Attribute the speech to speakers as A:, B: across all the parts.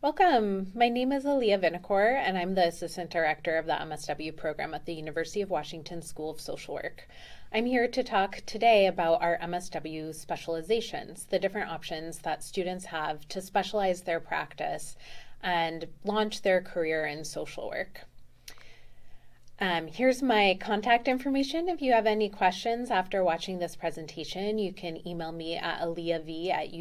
A: Welcome. My name is Aliyah Vinikoor, and I'm the Assistant Director of the MSW program at the University of Washington School of Social Work. I'm here to talk today about our MSW specializations, the different options that students have to specialize their practice and launch their career in social work. Here's my contact information. If you have any questions after watching this presentation, you can email me at aliyahv@uw.edu.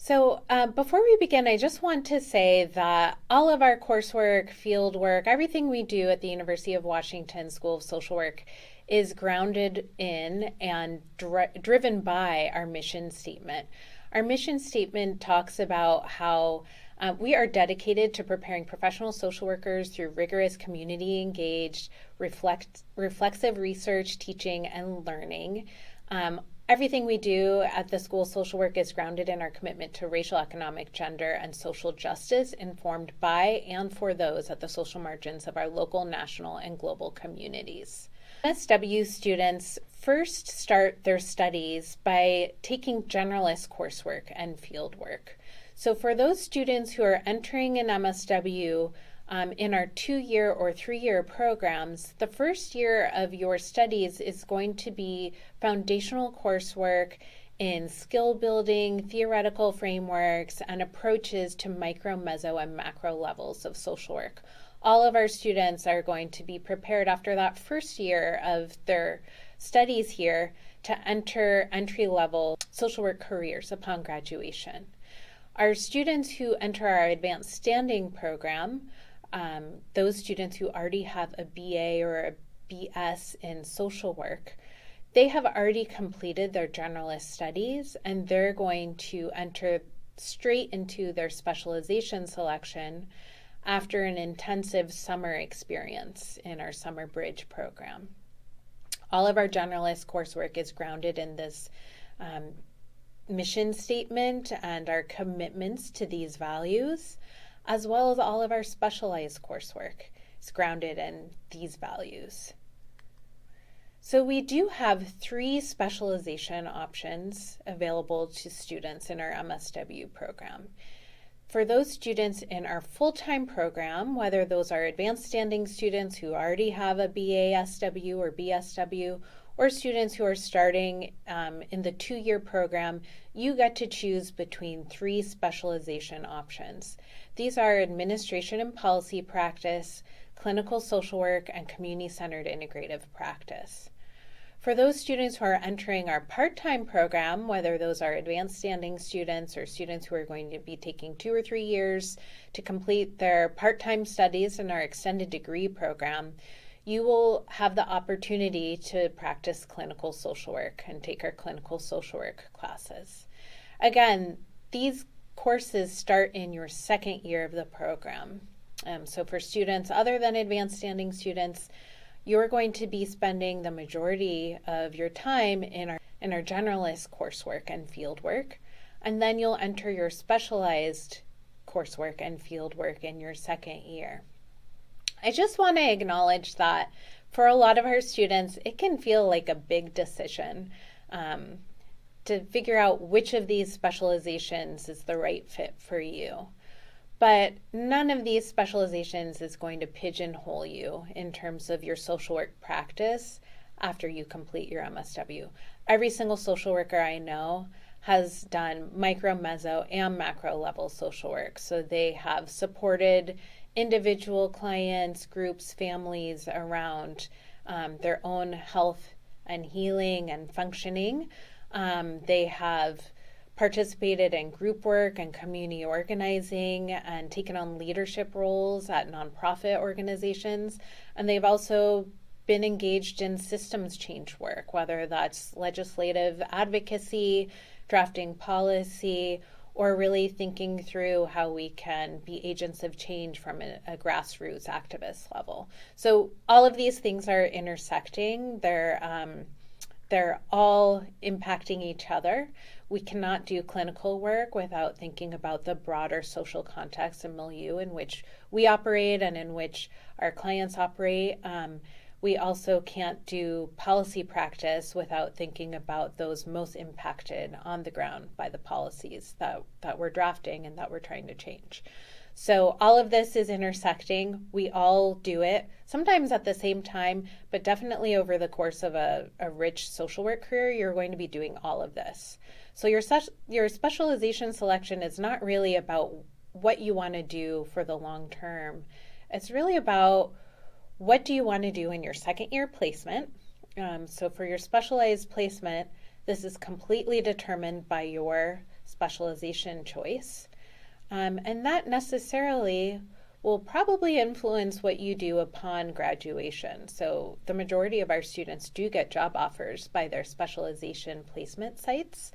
A: So before we begin, I just want to say that all of our coursework, fieldwork, everything we do at the University of Washington School of Social Work is grounded in and driven by our mission statement. Our mission statement talks about how we are dedicated to preparing professional social workers through rigorous community-engaged, reflexive research, teaching, and learning. Everything we do at the School of Social Work is grounded in our commitment to racial, economic, gender, and social justice, informed by and for those at the social margins of our local, national, and global communities. MSW students first start their studies by taking generalist coursework and fieldwork. So for those students who are entering an MSW in our 2-year or 3-year programs, the first year of your studies is going to be foundational coursework in skill building, theoretical frameworks, and approaches to micro, meso, and macro levels of social work. All of our students are going to be prepared after that first year of their studies here to enter entry-level social work careers upon graduation. Our students who enter our advanced standing program, those students who already have a BA or a BS in social work, they have already completed their generalist studies and they're going to enter straight into their specialization selection after an intensive summer experience in our Summer Bridge program. All of our generalist coursework is grounded in this mission statement and our commitments to these values, as well as all of our specialized coursework is grounded in these values. So we do have 3 specialization options available to students in our MSW program. For those students in our full-time program, whether those are advanced standing students who already have a BASW or BSW, or students who are starting in the 2-year program, you get to choose between 3 specialization options. These are administration and policy practice, clinical social work, and community-centered integrative practice. For those students who are entering our part-time program, whether those are advanced standing students or students who are going to be taking 2 or 3 years to complete their part-time studies in our extended degree program, you will have the opportunity to practice clinical social work and take our clinical social work classes. Again, these courses start in your 2nd year of the program. So for students other than advanced standing students, you're going to be spending the majority of your time in our generalist coursework and fieldwork, and then you'll enter your specialized coursework and fieldwork in your 2nd year. I just want to acknowledge that for a lot of our students, it can feel like a big decision to figure out which of these specializations is the right fit for you. But none of these specializations is going to pigeonhole you in terms of your social work practice after you complete your MSW. Every single social worker I know has done micro, meso, and macro level social work. So they have supported individual clients, groups, families around their own health and healing and functioning. They have participated in group work and community organizing and taken on leadership roles at nonprofit organizations. And they've also been engaged in systems change work, whether that's legislative advocacy, drafting policy, or really thinking through how we can be agents of change from a grassroots activist level. So all of these things are intersecting. They're all impacting each other. We cannot do clinical work without thinking about the broader social context and milieu in which we operate and in which our clients operate. we also can't do policy practice without thinking about those most impacted on the ground by the policies that we're drafting and that we're trying to change. So all of this is intersecting. We all do it, sometimes at the same time, but definitely over the course of a rich social work career, you're going to be doing all of this. So your specialization selection is not really about what you want to do for the long term. It's really about what do you want to do in your second year placement. So for your specialized placement, this is completely determined by your specialization choice. And that necessarily will probably influence what you do upon graduation. So the majority of our students do get job offers by their specialization placement sites,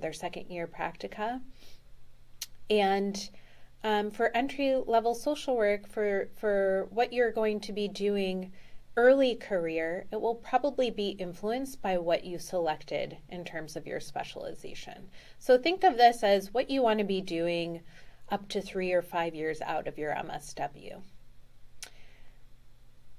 A: their second year practica. And for entry-level social work, for what you're going to be doing early career, it will probably be influenced by what you selected in terms of your specialization. So think of this as what you want to be doing up to 3 or 5 years out of your MSW.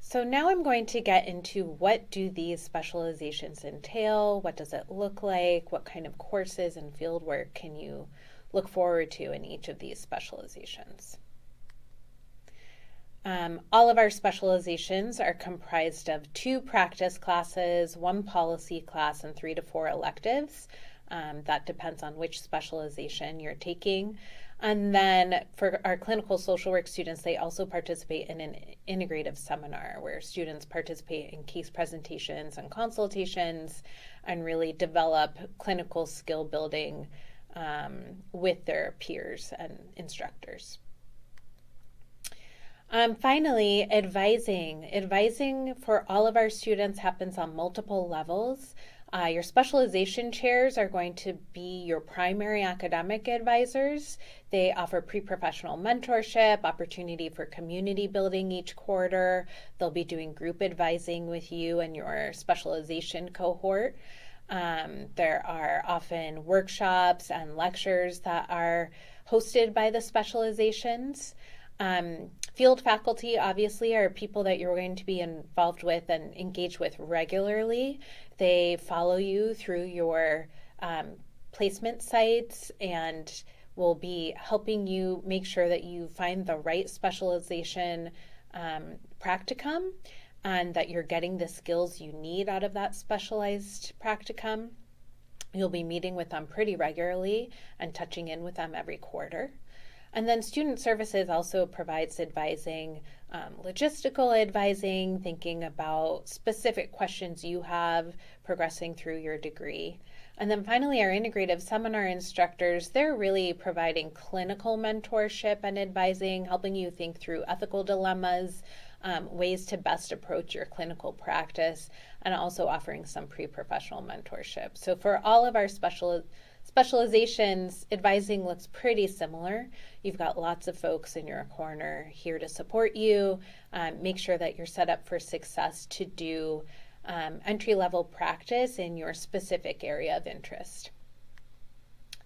A: So now I'm going to get into what do these specializations entail, what does it look like, what kind of courses and fieldwork can you look forward to in each of these specializations. All of our specializations are comprised of 2 practice classes, 1 policy class, and 3 to 4 electives. That depends on which specialization you're taking. And then for our clinical social work students, they also participate in an integrative seminar where students participate in case presentations and consultations and really develop clinical skill building with their peers and instructors. Finally, advising. Advising for all of our students happens on multiple levels. Your specialization chairs are going to be your primary academic advisors. They offer pre-professional mentorship, opportunity for community building each quarter. They'll be doing group advising with you and your specialization cohort. There are often workshops and lectures that are hosted by the specializations. Field faculty obviously are people that you're going to be involved with and engage with regularly. They follow you through your placement sites and will be helping you make sure that you find the right specialization practicum and that you're getting the skills you need out of that specialized practicum. You'll be meeting with them pretty regularly and touching in with them every quarter. And then student services also provides advising, logistical advising, thinking about specific questions you have progressing through your degree. And then finally, our integrative seminar instructors, they're really providing clinical mentorship and advising, helping you think through ethical dilemmas, ways to best approach your clinical practice, and also offering some pre-professional mentorship. So for all of our specializations, advising looks pretty similar. You've got lots of folks in your corner here to support you, make sure that you're set up for success to do entry-level practice in your specific area of interest.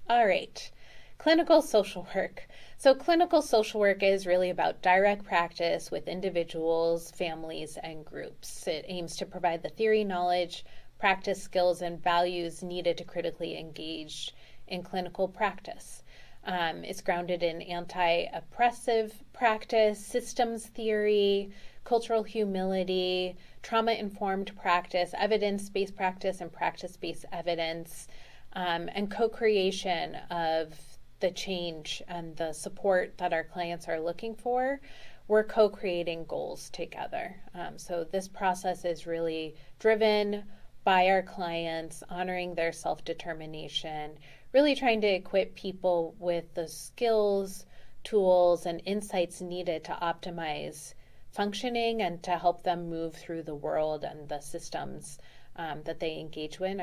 A: All right, clinical social work. So clinical social work is really about direct practice with individuals, families, and groups. It aims to provide the theory, knowledge, practice skills, and values needed to critically engage in clinical practice. It's grounded in anti-oppressive practice, systems theory, cultural humility, trauma-informed practice, evidence-based practice, and practice-based evidence, and co-creation of the change and the support that our clients are looking for. We're co-creating goals together. So this process is really driven by our clients, honoring their self-determination, really trying to equip people with the skills, tools, and insights needed to optimize functioning and to help them move through the world and the systems that they engage with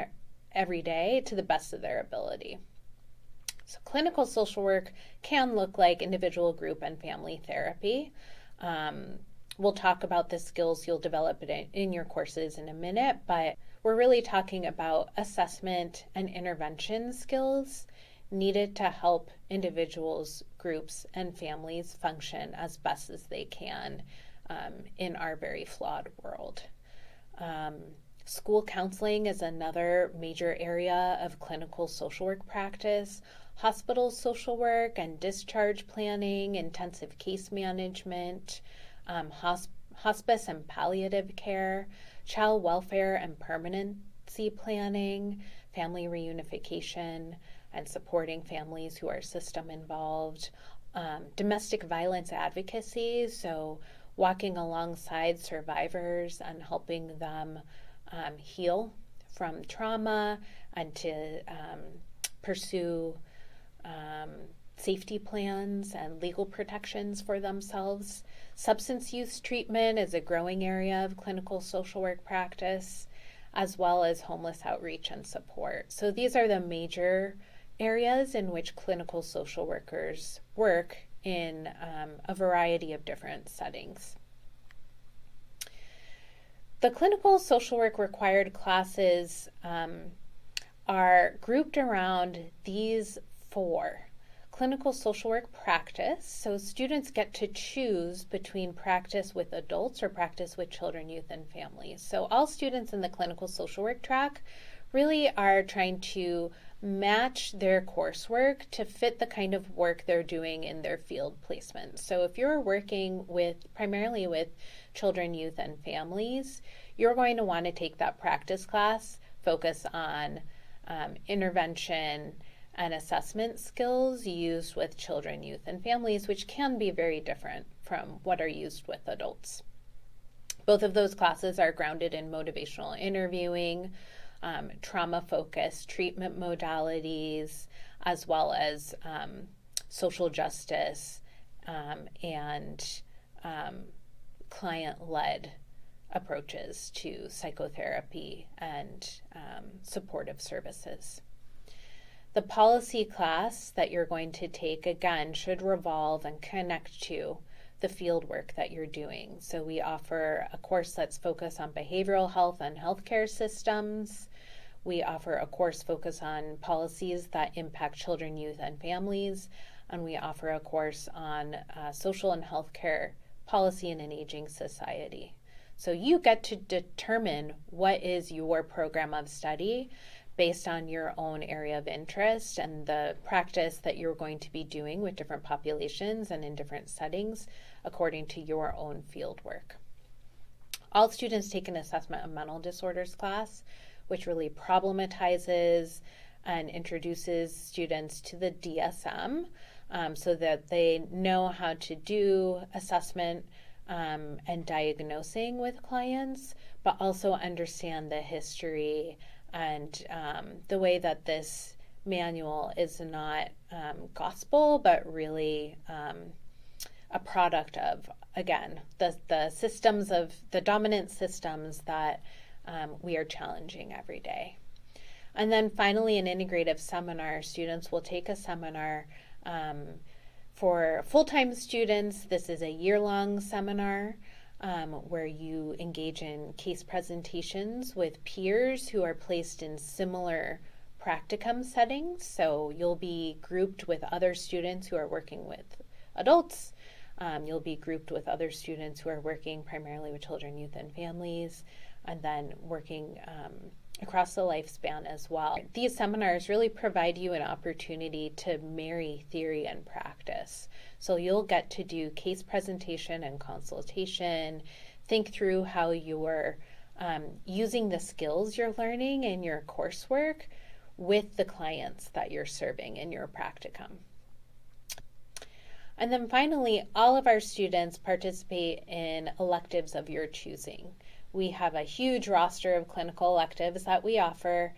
A: every day to the best of their ability. So clinical social work can look like individual, group, and family therapy. We'll talk about the skills you'll develop in your courses in a minute, but we're really talking about assessment and intervention skills needed to help individuals, groups, and families function as best as they can in our very flawed world. School counseling is another major area of clinical social work practice. Hospital social work and discharge planning, intensive case management, hospice and palliative care, child welfare and permanency planning, family reunification and supporting families who are system involved, domestic violence advocacy, so walking alongside survivors and helping them heal from trauma and to pursue safety plans and legal protections for themselves. Substance use treatment is a growing area of clinical social work practice, as well as homeless outreach and support. So these are the major areas in which clinical social workers work in a variety of different settings. The clinical social work required classes are grouped around these four. Clinical social work practice, so students get to choose between practice with adults or practice with children, youth, and families. So all students in the clinical social work track really are trying to match their coursework to fit the kind of work they're doing in their field placement. So if you're working primarily with children, youth, and families, you're going to want to take that practice class, focus on intervention and assessment skills used with children, youth, and families, which can be very different from what are used with adults. Both of those classes are grounded in motivational interviewing, trauma-focused treatment modalities, as well as social justice and client-led approaches to psychotherapy and supportive services. The policy class that you're going to take, again, should revolve and connect to the field work that you're doing. So we offer a course that's focused on behavioral health and healthcare systems. We offer a course focused on policies that impact children, youth, and families. And we offer a course on social and healthcare policy in an aging society. So you get to determine what is your program of study based on your own area of interest and the practice that you're going to be doing with different populations and in different settings according to your own field work. All students take an assessment of mental disorders class, which really problematizes and introduces students to the DSM so that they know how to do assessment and diagnosing with clients, but also understand the history and the way that this manual is not gospel, but really a product of, again, the systems of the dominant systems that we are challenging every day. And then finally, an integrative seminar. Students will take a seminar for full-time students. This is a year-long seminar where you engage in case presentations with peers who are placed in similar practicum settings. So you'll be grouped with other students who are working with adults. You'll be grouped with other students who are working primarily with children, youth, and families, and then working across the lifespan as well. These seminars really provide you an opportunity to marry theory and practice. So you'll get to do case presentation and consultation, think through how you're using the skills you're learning in your coursework with the clients that you're serving in your practicum. And then finally, all of our students participate in electives of your choosing. We have a huge roster of clinical electives that we offer.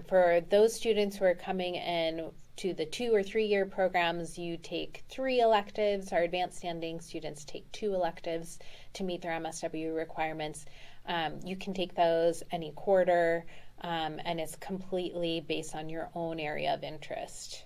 A: For those students who are coming in to the 2 or 3 year programs, you take 3 electives. Our advanced standing students take 2 electives to meet their MSW requirements. You can take those any quarter, and it's completely based on your own area of interest.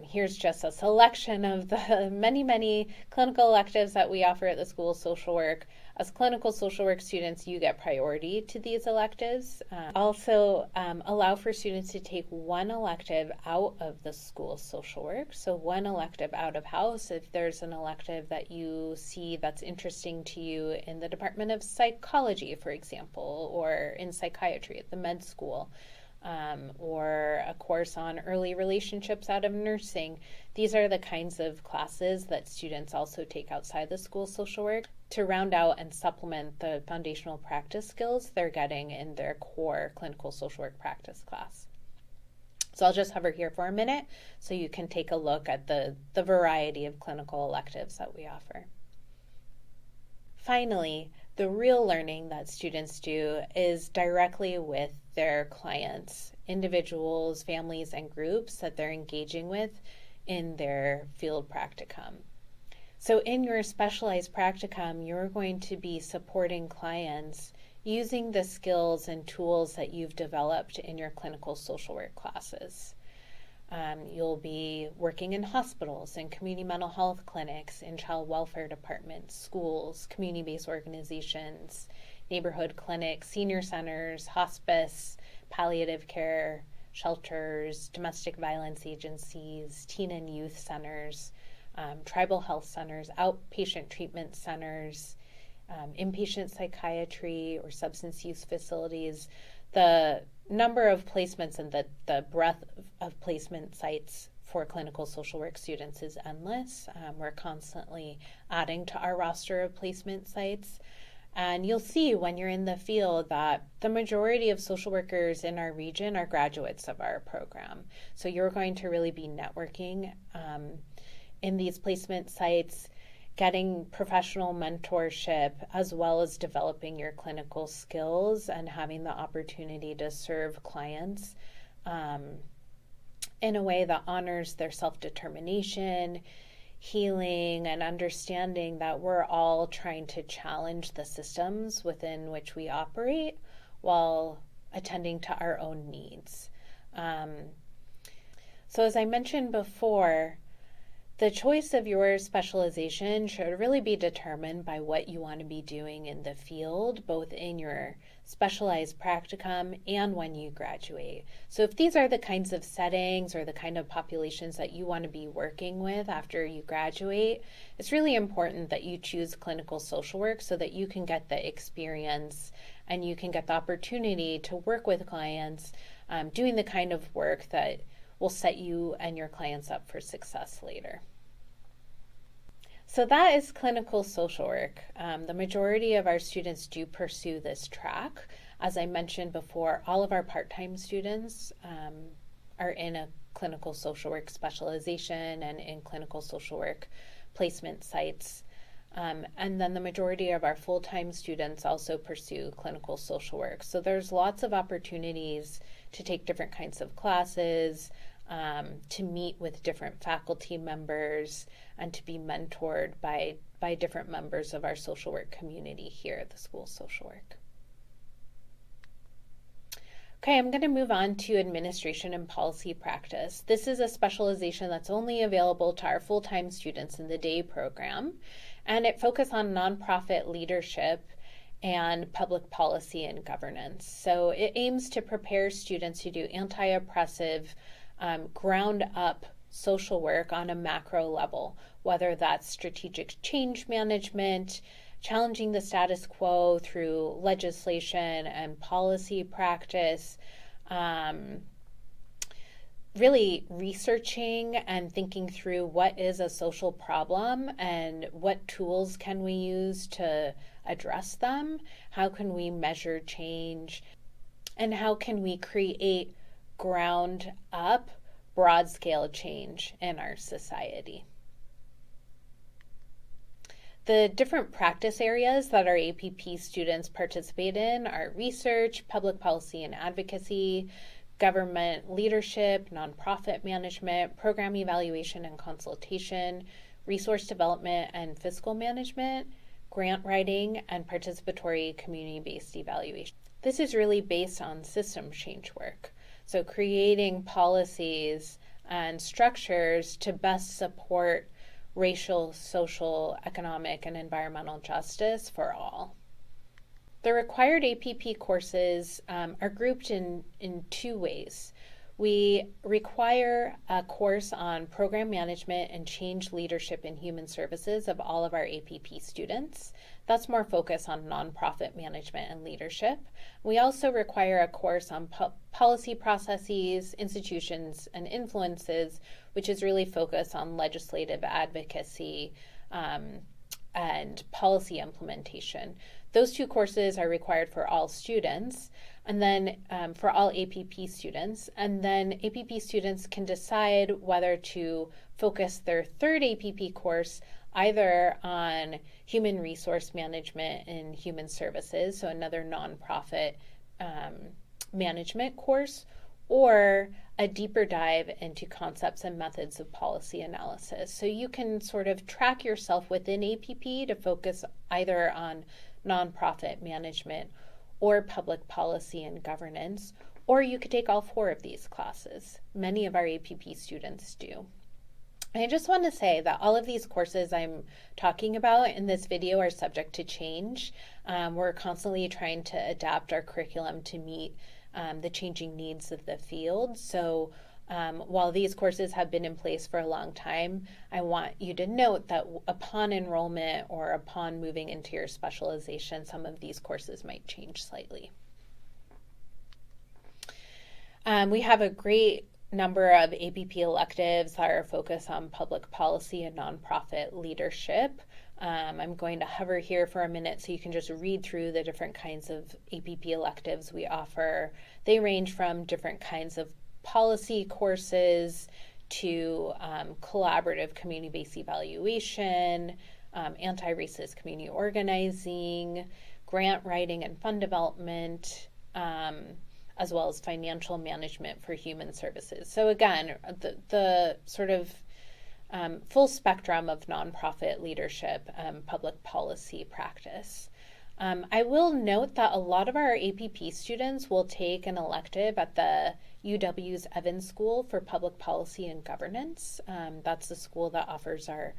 A: Here's just a selection of the many, many clinical electives that we offer at the School of Social Work. As clinical social work students, you get priority to these electives. Also, allow for students to take one elective out of the School of Social Work. So one elective out of house. If there's an elective that you see that's interesting to you in the Department of Psychology, for example, or in psychiatry at the med school, or a course on early relationships out of nursing. These are the kinds of classes that students also take outside the School of Social Work to round out and supplement the foundational practice skills they're getting in their core clinical social work practice class. So I'll just hover here for a minute so you can take a look at the variety of clinical electives that we offer. Finally, the real learning that students do is directly with their clients, individuals, families, and groups that they're engaging with in their field practicum. So in your specialized practicum, you're going to be supporting clients using the skills and tools that you've developed in your clinical social work classes. You'll be working in hospitals and community mental health clinics, in child welfare departments, schools, community-based organizations, neighborhood clinics, senior centers, hospice, palliative care, shelters, domestic violence agencies, teen and youth centers, tribal health centers, outpatient treatment centers, inpatient psychiatry or substance use facilities. The number of placements and the breadth of placement sites for clinical social work students is endless. We're constantly adding to our roster of placement sites. And you'll see when you're in the field that the majority of social workers in our region are graduates of our program. So you're going to really be networking in these placement sites, getting professional mentorship, as well as developing your clinical skills and having the opportunity to serve clients in a way that honors their self-determination, healing, and understanding that we're all trying to challenge the systems within which we operate while attending to our own needs. So as I mentioned before, the choice of your specialization should really be determined by what you want to be doing in the field, both in your specialized practicum and when you graduate. So if these are the kinds of settings or the kind of populations that you want to be working with after you graduate, it's really important that you choose clinical social work so that you can get the experience and you can get the opportunity to work with clients doing the kind of work that will set you and your clients up for success later. So that is clinical social work. The majority of our students do pursue this track. As I mentioned before, all of our part-time students are in a clinical social work specialization and in clinical social work placement sites. And then the majority of our full-time students also pursue clinical social work. So there's lots of opportunities to take different kinds of classes, to meet with different faculty members, and to be mentored by different members of our social work community here at the School of Social Work. Okay, I'm going to move on to administration and policy practice. This is a specialization that's only available to our full-time students in the day program, and it focuses on nonprofit leadership and public policy and governance. So it aims to prepare students to do anti-oppressive, ground-up social work on a macro level, whether that's strategic change management, challenging the status quo through legislation and policy practice, really researching and thinking through what is a social problem and what tools can we use to address them, how can we measure change, and how can we create ground up, broad scale change in our society. The different practice areas that our APP students participate in are research, public policy and advocacy, government leadership, nonprofit management, program evaluation and consultation, resource development and fiscal management, grant writing, and participatory community-based evaluation. This is really based on system change work. So creating policies and structures to best support racial, social, economic, and environmental justice for all. The required APP courses are grouped in two ways. We require a course on program management and change leadership in human services of all of our APP students. That's more focused on nonprofit management and leadership. We also require a course on policy processes, institutions, and influences, which is really focused on legislative advocacy and policy implementation. Those two courses are required for all students, and then for all APP students. And then APP students can decide whether to focus their third APP course either on human resource management and human services, so another nonprofit management course, or a deeper dive into concepts and methods of policy analysis. So you can sort of track yourself within APP to focus either on nonprofit management or public policy and governance, or you could take all four of these classes. Many of our APP students do. I just want to say that all of these courses I'm talking about in this video are subject to change. We're constantly trying to adapt our curriculum to meet the changing needs of the field. So while these courses have been in place for a long time, I want you to note that upon enrollment or upon moving into your specialization, some of these courses might change slightly. We have a great number of APP electives that are focused on public policy and nonprofit leadership. I'm going to hover here for a minute so you can just read through the different kinds of APP electives we offer. They range from different kinds of policy courses to collaborative community-based evaluation, anti-racist community organizing, grant writing and fund development, as well as financial management for human services. So again, the sort of full spectrum of nonprofit leadership, public policy practice. I will note that a lot of our APP students will take an elective at the UW's Evans School for Public Policy and Governance. That's the school that offers our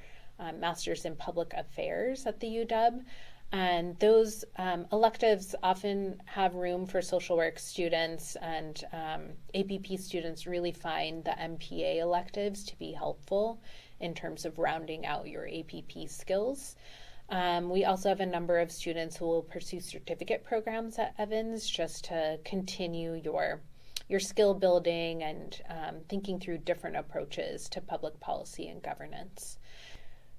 A: Master's in Public Affairs at the UW. And those electives often have room for social work students, and APP students really find the MPA electives to be helpful in terms of rounding out your APP skills. We also have a number of students who will pursue certificate programs at Evans just to continue your skill building and thinking through different approaches to public policy and governance.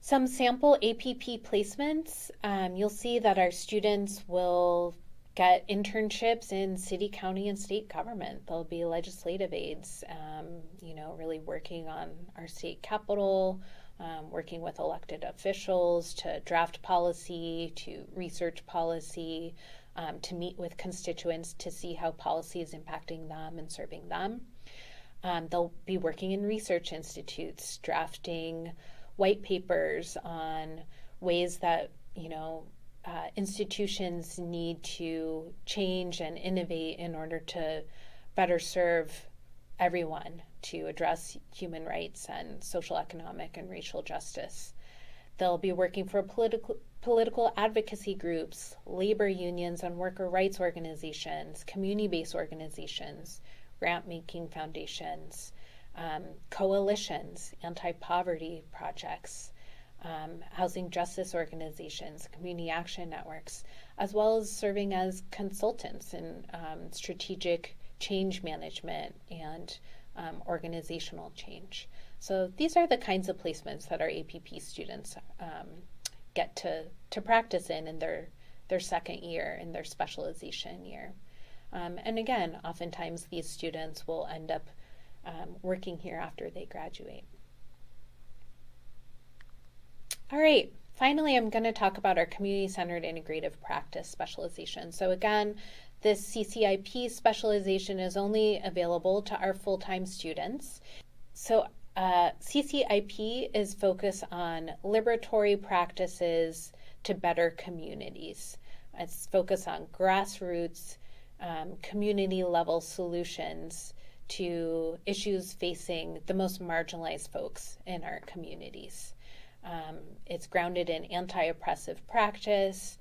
A: Some sample APP placements, you'll see that our students will get internships in city, county, and state government. They'll be legislative aides, really working on our state capitol, working with elected officials to draft policy, to research policy, to meet with constituents to see how policy is impacting them and serving them. They'll be working in research institutes, drafting white papers on ways that, institutions need to change and innovate in order to better serve everyone, to address human rights and social, economic, and racial justice. They'll be working for political advocacy groups, labor unions and worker rights organizations, community-based organizations, grant-making foundations, coalitions, anti-poverty projects, housing justice organizations, community action networks, as well as serving as consultants in strategic change management and organizational change. So these are the kinds of placements that our APP students get to practice in their second year, in their specialization year. And again, oftentimes these students will end up working here after they graduate. All right, finally, I'm going to talk about our community-centered integrative practice specialization. So again, this CCIP specialization is only available to our full-time students. So CCIP is focused on liberatory practices to better communities. It's focused on grassroots, community-level solutions to issues facing the most marginalized folks in our communities. It's grounded in anti-oppressive practice,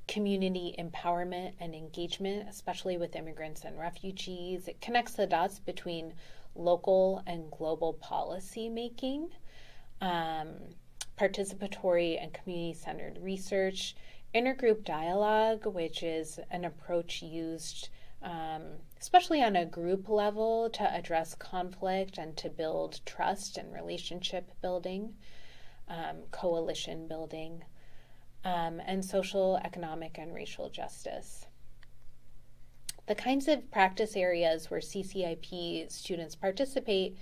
A: community empowerment and engagement, especially with immigrants and refugees. It connects the dots between local and global policy making, participatory and community-centered research, intergroup dialogue, which is an approach used especially on a group level to address conflict and to build trust and relationship building, coalition building, and social, economic, and racial justice. The kinds of practice areas where CCIP students participate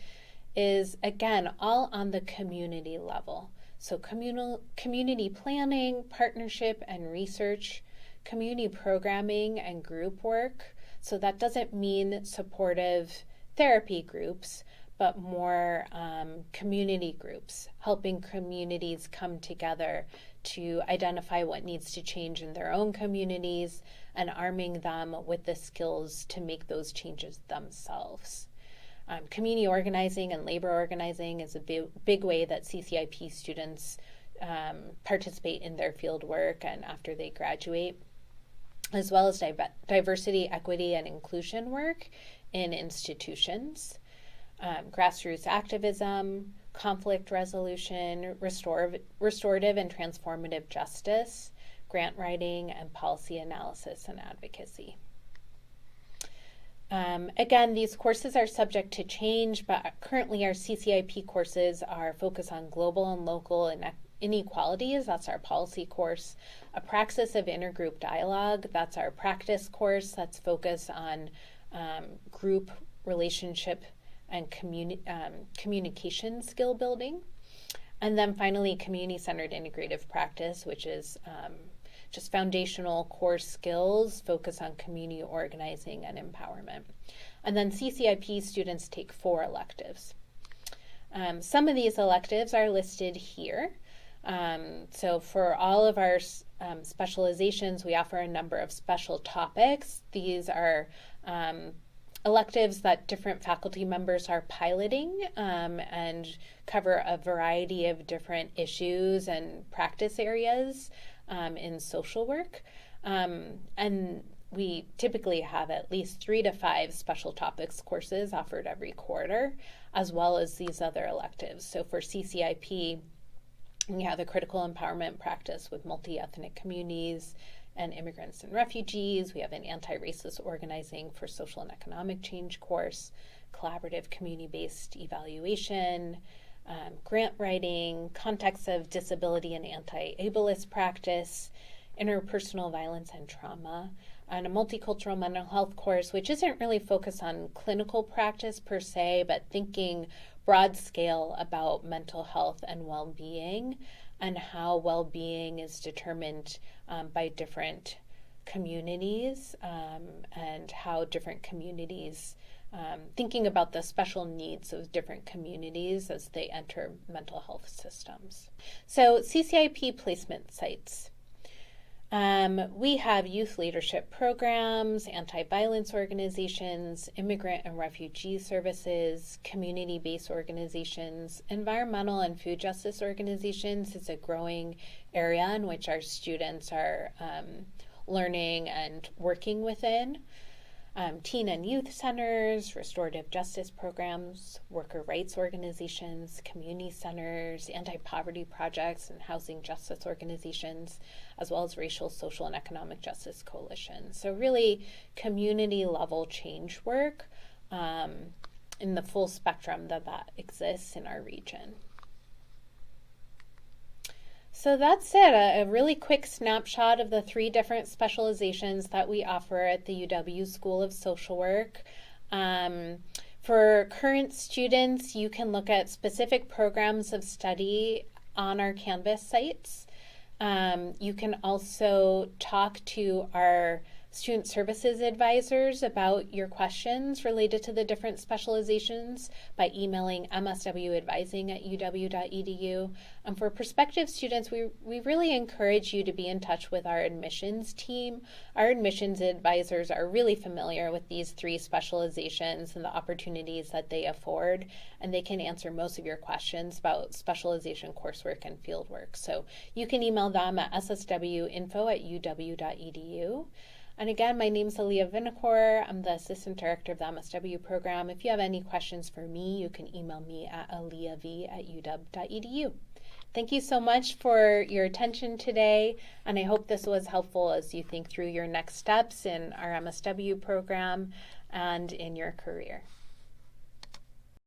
A: is, again, all on the community level. So community planning, partnership and research, community programming and group work. So that doesn't mean supportive therapy groups, but more community groups, helping communities come together to identify what needs to change in their own communities and arming them with the skills to make those changes themselves. Community organizing and labor organizing is a big way that CCIP students participate in their field work and after they graduate, as well as diversity, equity, and inclusion work in institutions, grassroots activism, conflict resolution, restorative and transformative justice, grant writing, and policy analysis and advocacy. Again, these courses are subject to change, but currently our CCIP courses are focused on global and local inequalities. That's our policy course. A praxis of intergroup dialogue. That's our practice course. That's focused on group relationship and communication skill building. And then finally, community-centered integrative practice, which is just foundational core skills focused on community organizing and empowerment. And then CCIP students take 4 electives. Some of these electives are listed here. So for all of our specializations, we offer a number of special topics. These are electives that different faculty members are piloting and cover a variety of different issues and practice areas in social work. And we typically have at least 3 to 5 special topics courses offered every quarter, as well as these other electives. So for CCIP, we have the critical empowerment practice with multi-ethnic communities and immigrants and refugees. We have an anti-racist organizing for social and economic change course, collaborative community-based evaluation, grant writing, context of disability and anti-ableist practice, interpersonal violence and trauma, and a multicultural mental health course, which isn't really focused on clinical practice per se, but thinking broad scale about mental health and well-being and how well-being is determined by different communities and how different communities, thinking about the special needs of different communities as they enter mental health systems. So CCIP placement sites. We have youth leadership programs, anti-violence organizations, immigrant and refugee services, community-based organizations, environmental and food justice organizations is a growing area in which our students are learning and working within. Teen and youth centers, restorative justice programs, worker rights organizations, community centers, anti-poverty projects, and housing justice organizations, as well as racial, social, and economic justice coalitions. So really community-level change work in the full spectrum that exists in our region. So that's it, a really quick snapshot of the 3 different specializations that we offer at the UW School of Social Work. For current students, you can look at specific programs of study on our Canvas sites. You can also talk to our student services advisors about your questions related to the different specializations by emailing mswadvising@uw.edu. And for prospective students, we really encourage you to be in touch with our admissions team. Our admissions advisors are really familiar with these 3 specializations and the opportunities that they afford, and they can answer most of your questions about specialization coursework and fieldwork. So you can email them at sswinfo@uw.edu. And again, my name is Aliyah Vinikoor. I'm the Assistant Director of the MSW program. If you have any questions for me, you can email me at aliyahv@uw.edu. Thank you so much for your attention today, and I hope this was helpful as you think through your next steps in our MSW program and in your career.